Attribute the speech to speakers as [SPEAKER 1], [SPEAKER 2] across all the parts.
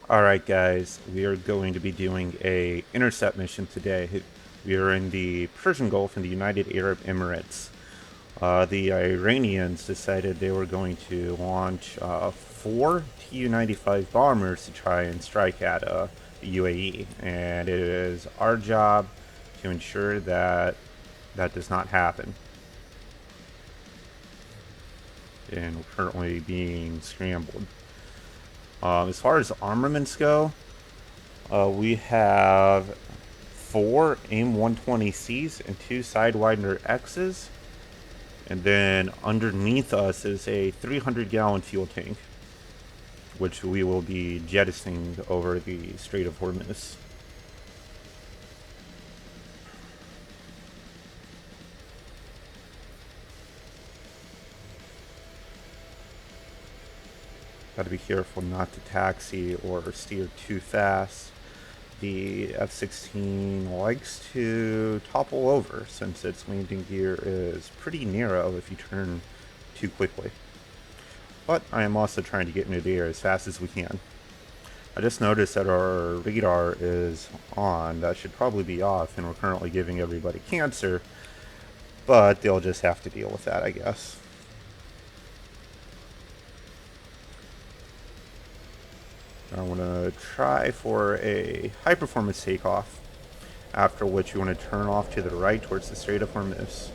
[SPEAKER 1] Alright guys, we are going to be doing a intercept mission today. We are in the Persian Gulf in the United Arab Emirates. The Iranians decided they were going to launch 4 Tu-95 bombers to try and strike at the UAE, and it is our job to ensure that that does not happen. And we're currently being scrambled. As far as armaments go, we have 4 AIM-120Cs and 2 Sidewinder X's. And then underneath us is a 300-gallon fuel tank, which we will be jettisoning over the Strait of Hormuz. Gotta be careful not to taxi or steer too fast. The F-16 likes to topple over since its landing gear is pretty narrow if you turn too quickly. But I am also trying to get into the air as fast as we can. I just noticed that our radar is on. That should probably be off, and we're currently giving everybody cancer, but they'll just have to deal with that, I guess. I want to try for a high performance takeoff, after which you want to turn off to the right towards the Strait of Hormuz.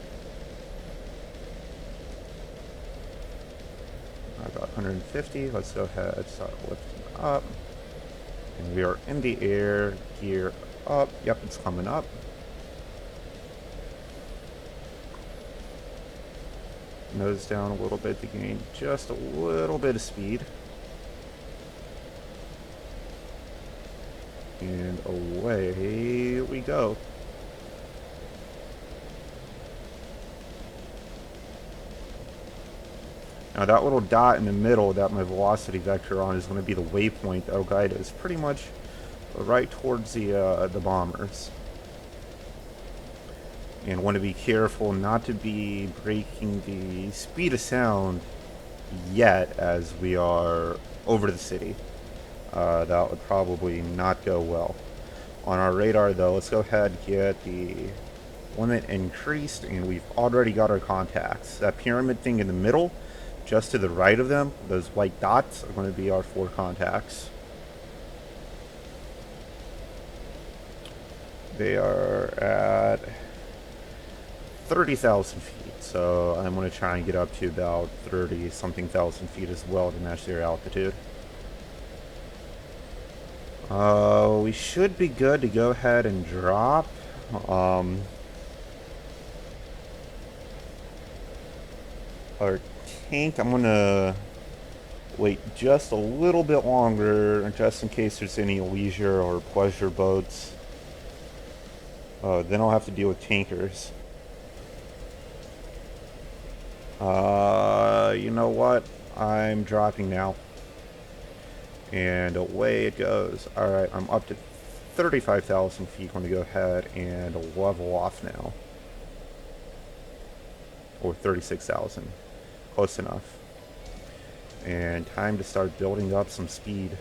[SPEAKER 1] About 150. Let's go ahead, start lifting up. And we are in the air, gear up. Yep, it's coming up. Nose down a little bit to gain just a little bit of speed. And away we go. Now that little dot in the middle that my velocity vector on is going to be the waypoint that'll guide us pretty much right towards the bombers. And want to be careful not to be breaking the speed of sound yet as we are over the city. That would probably not go well. On our radar though, let's go ahead and get the limit increased, and we've already got our contacts. That pyramid thing in the middle, just to the right of them, those white dots are going to be our 4 contacts. They are at 30,000 feet, so I'm going to try and get up to about 30 something thousand feet as well to match their altitude. We should be good to go ahead and drop. Our tank, I'm gonna wait just a little bit longer, just in case there's any leisure or pleasure boats. Then I'll have to deal with tankers. You know what? I'm dropping now. And away it goes. Alright, I'm up to 35,000 feet. I'm going to go ahead and level off now. Or 36,000. Close enough. And time to start building up some speed.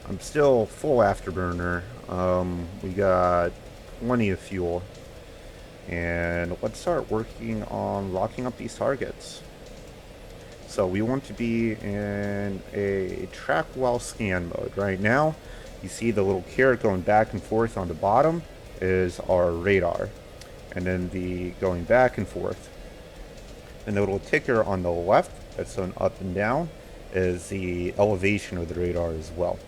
[SPEAKER 1] I'm still full afterburner. We got plenty of fuel. And let's start working on locking up these targets. So we want to be in a track while scan mode. Right now, you see the little caret going back and forth on the bottom is our radar. And then the going back and forth. And the little ticker on the left that's going up and down is the elevation of the radar as well.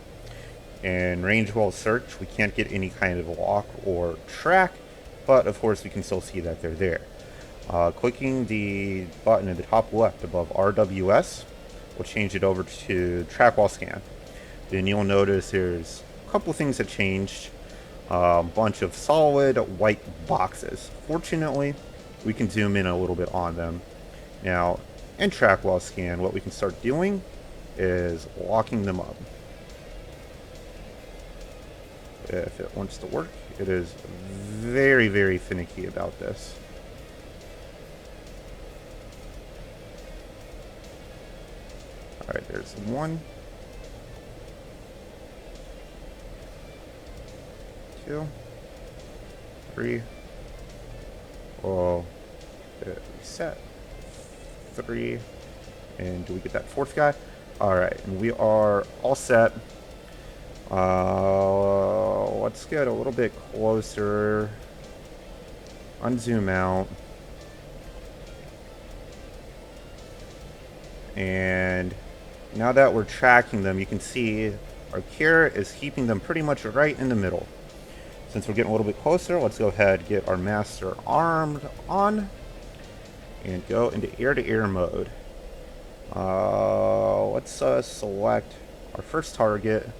[SPEAKER 1] In range well search, we can't get any kind of lock or track, but of course we can still see that they're there. Clicking the button in the top left above RWS will change it over to track while scan. Then you'll notice there's a couple things that changed. A bunch of solid white boxes. Fortunately, we can zoom in a little bit on them. Now, in track while scan, what we can start doing is locking them up. If it wants to work, it is very, very finicky about this. Alright, there's one. 2, 3. We'll reset. 3. And do we get that fourth guy? Alright, and we are all set. Let's get a little bit closer. Unzoom out. And now that we're tracking them, you can see our carrot is keeping them pretty much right in the middle. Since we're getting a little bit closer, let's go ahead and get our master armed on and go into air-to-air mode. Let's select our first target,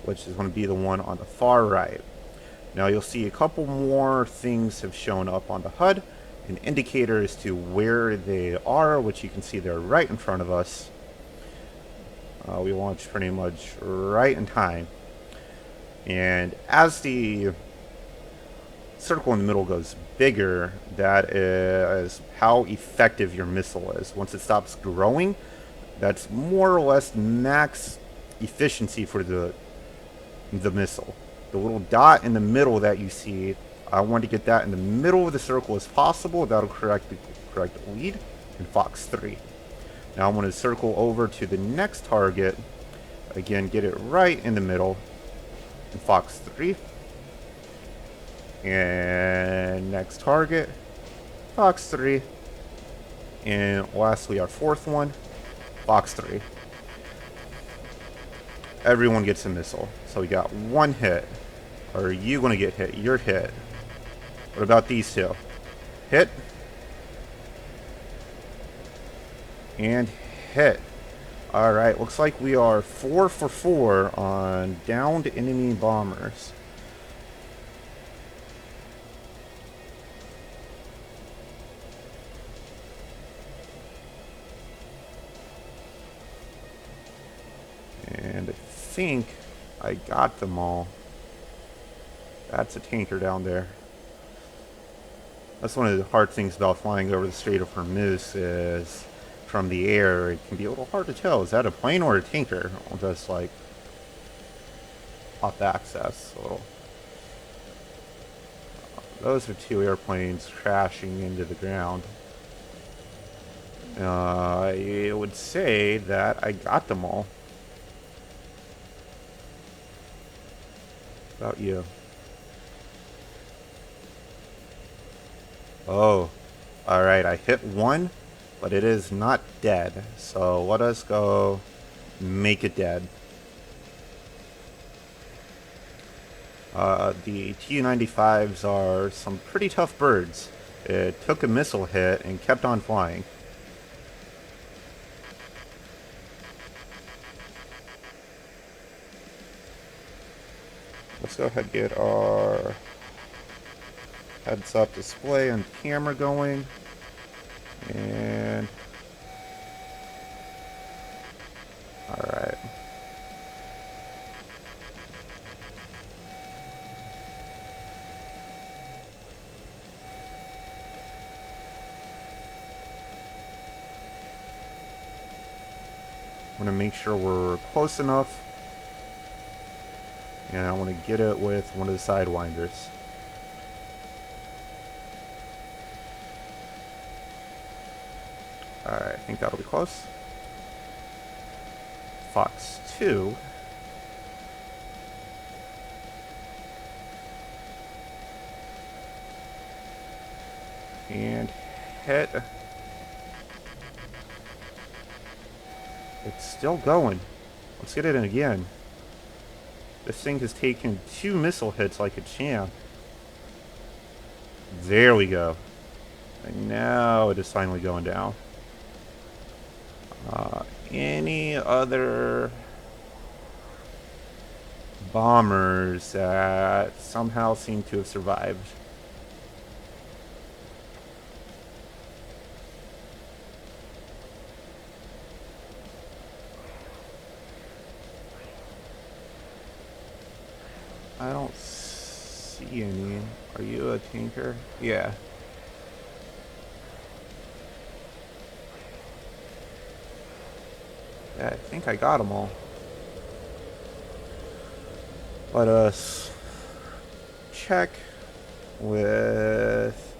[SPEAKER 1] which is going to be the one on the far right. Now you'll see a couple more things have shown up on the HUD, an indicator as to where they are, which you can see they're right in front of us. We launched pretty much right in time. And as the circle in the middle goes bigger, that is how effective your missile is. Once it stops growing, that's more or less max efficiency for the missile. The little dot in the middle that you see, I want to get that in the middle of the circle as possible. That'll correct the lead in Fox 3. Now I'm going to circle over to the next target. Again, get it right in the middle in Fox 3. And next target, Fox 3. And lastly, our fourth one, Fox 3. Everyone gets a missile. So we got one hit. Or are you going to get hit? You're hit. What about these two? Hit. And hit. Alright, looks like we are 4 for 4 on downed enemy bombers. And I think I got them all. That's a tanker down there. That's one of the hard things about flying over the Strait of Hormuz is from the air, it can be a little hard to tell. Is that a plane or a tanker? Or just like off access a little. Those are two airplanes crashing into the ground. I would say that I got them all. About you. Oh, alright, I hit one, but it is not dead. So let us go make it dead. The Tu-95s are some pretty tough birds. It took a missile hit and kept on flying. Let's go ahead and get our heads-up display and camera going. And alright. I'm going to make sure we're close enough. And I want to get it with one of the sidewinders. Alright, I think that'll be close. Fox 2. And hit. It's still going. Let's get it in again. This thing has taken 2 missile hits like a champ. There we go. And now it is finally going down. Any other bombers that somehow seem to have survived? I don't see any. Are you a tanker? Yeah. Yeah, I think I got them all. Let us check with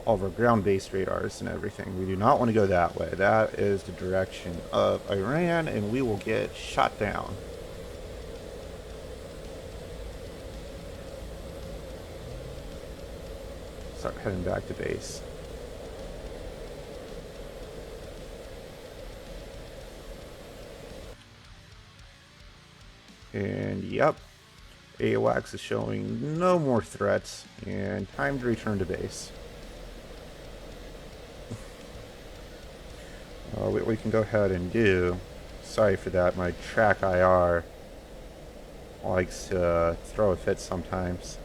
[SPEAKER 1] all of our ground-based radars and everything. We do not want to go that way. That is the direction of Iran, and we will get shot down. Start heading back to base. And yep, AWACS is showing no more threats, and time to return to base. What we can go ahead and do, sorry for that, my track IR likes to throw a fit sometimes.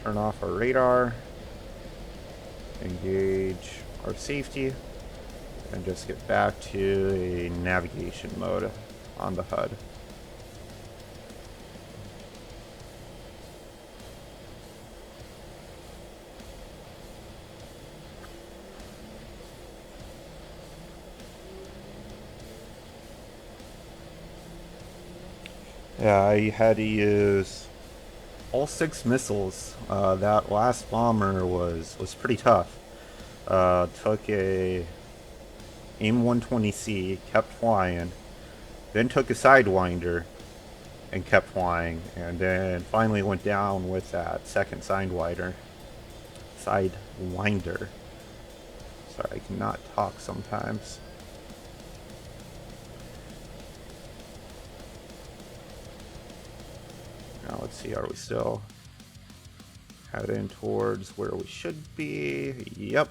[SPEAKER 1] Turn off our radar, engage our safety, and just get back to a navigation mode on the HUD. Yeah, I had to use all 6 missiles. That last bomber was pretty tough. Took a AIM-120C, kept flying, then took a Sidewinder and kept flying, and then finally went down with that second Sidewinder. Sorry, I cannot talk sometimes. Now let's see, are we still heading towards where we should be? Yep.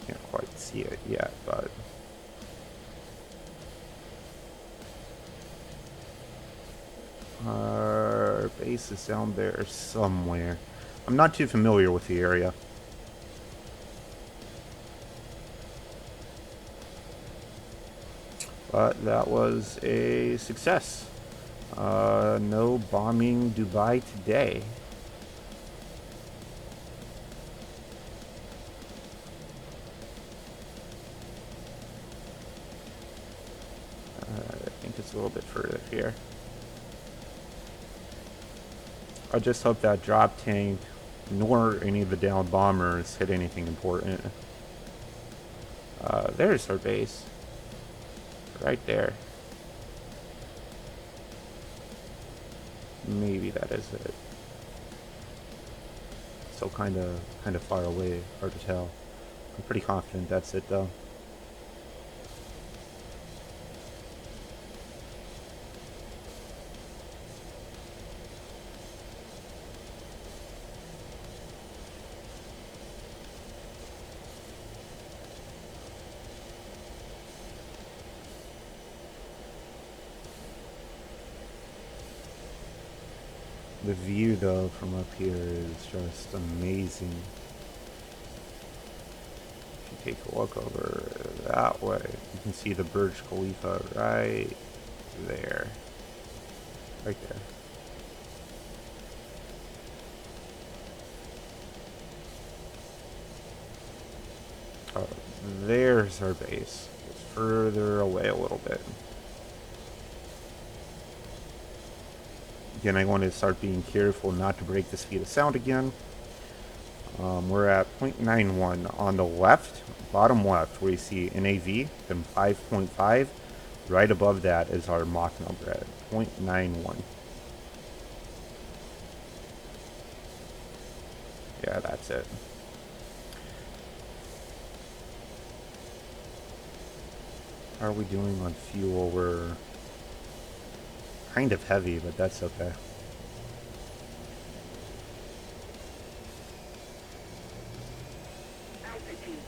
[SPEAKER 1] Can't quite see it yet, but our base is down there somewhere. I'm not too familiar with the area. But that was a success. No bombing Dubai today. I think it's a little bit further here. I just hope that drop tank nor any of the downed bombers hit anything important. There's our base. Right there. Maybe that is it. So kind of far away, hard to tell. I'm pretty confident that's it though. The view though from up here is just amazing. If you take a look over that way, you can see the Burj Khalifa right there. Right there. Oh, there's our base. It's further away a little bit. Again, I want to start being careful not to break the speed of sound again. We're at 0.91 on the left, bottom left, where you see NAV, then 5.5. Right above that is our Mach number at 0.91. Yeah, that's it. How are we doing on fuel? We're kind of heavy, but that's okay. Altitude.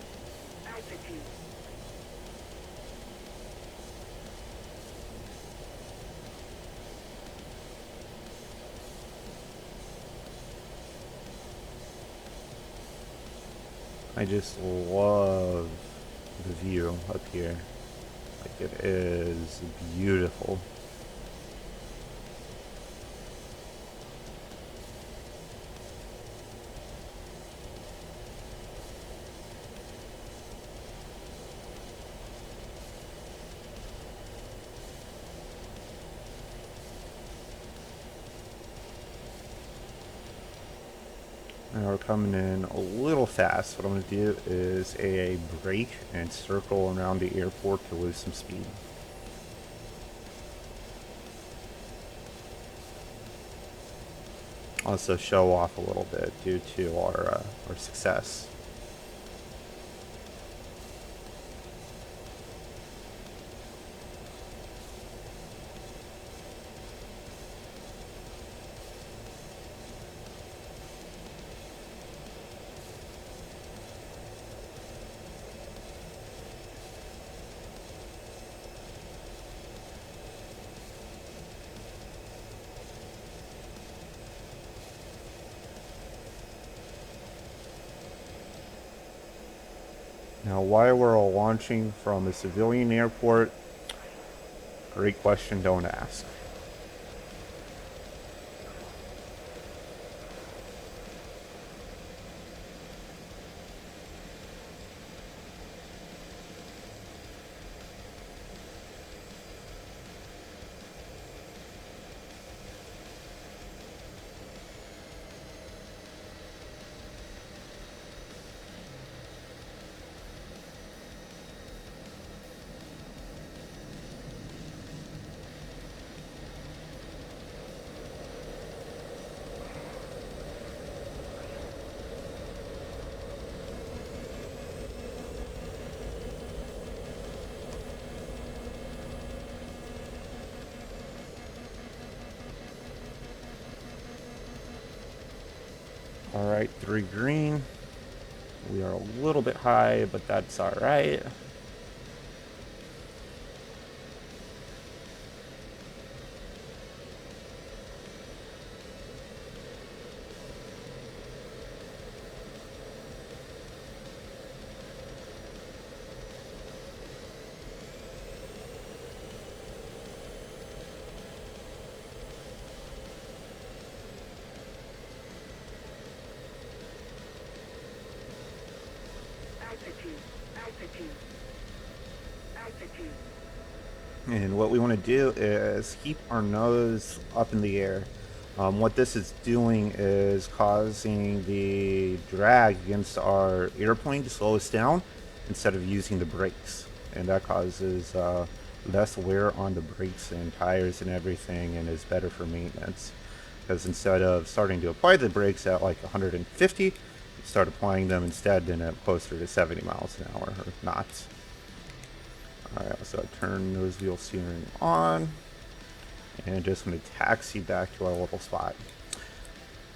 [SPEAKER 1] I just love the view up here. Like, it is beautiful. coming in a little fast. What I'm going to do is a brake and circle around the airport to lose some speed. Also show off a little bit due to our success. Now, why we're all launching from a civilian airport? Great question, don't ask. Alright, 3 green. We are a little bit high, but that's alright. And what we want to do is keep our nose up in the air. What this is doing is causing the drag against our airplane to slow us down instead of using the brakes. And that causes less wear on the brakes and tires and everything, and is better for maintenance. Because instead of starting to apply the brakes at like 150, you start applying them instead in at closer to 70 miles an hour, or knots. Alright, so I turn nose wheel steering on, and just going to taxi back to our little spot.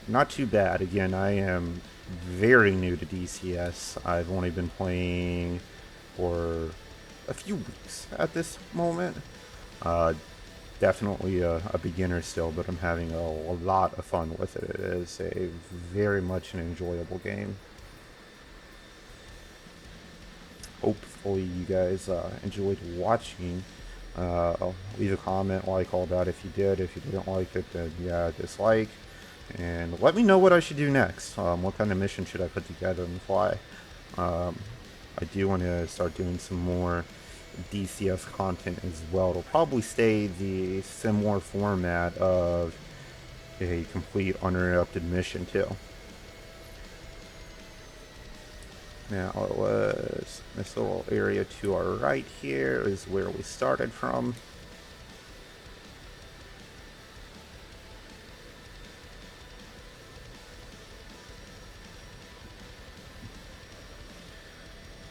[SPEAKER 1] Not too bad. Again, I am very new to DCS. I've only been playing for a few weeks at this moment. Definitely a beginner still, but I'm having a lot of fun with it. It is a very much an enjoyable game. Hopefully you guys enjoyed watching. Leave a comment, like, all that if you did. If you didn't like it, then yeah, dislike. And let me know what I should do next. What kind of mission should I put together on the fly? I do want to start doing some more DCS content as well. It'll probably stay the similar format of a complete uninterrupted mission too. Now it was this little area to our right here is where we started from.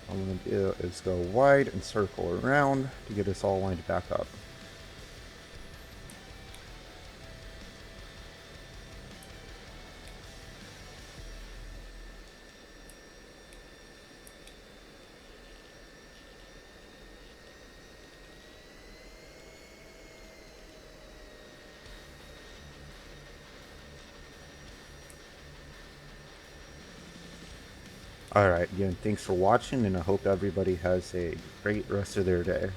[SPEAKER 1] What I'm going to do is go wide and circle around to get us all lined back up. Alright, again, thanks for watching, and I hope everybody has a great rest of their day.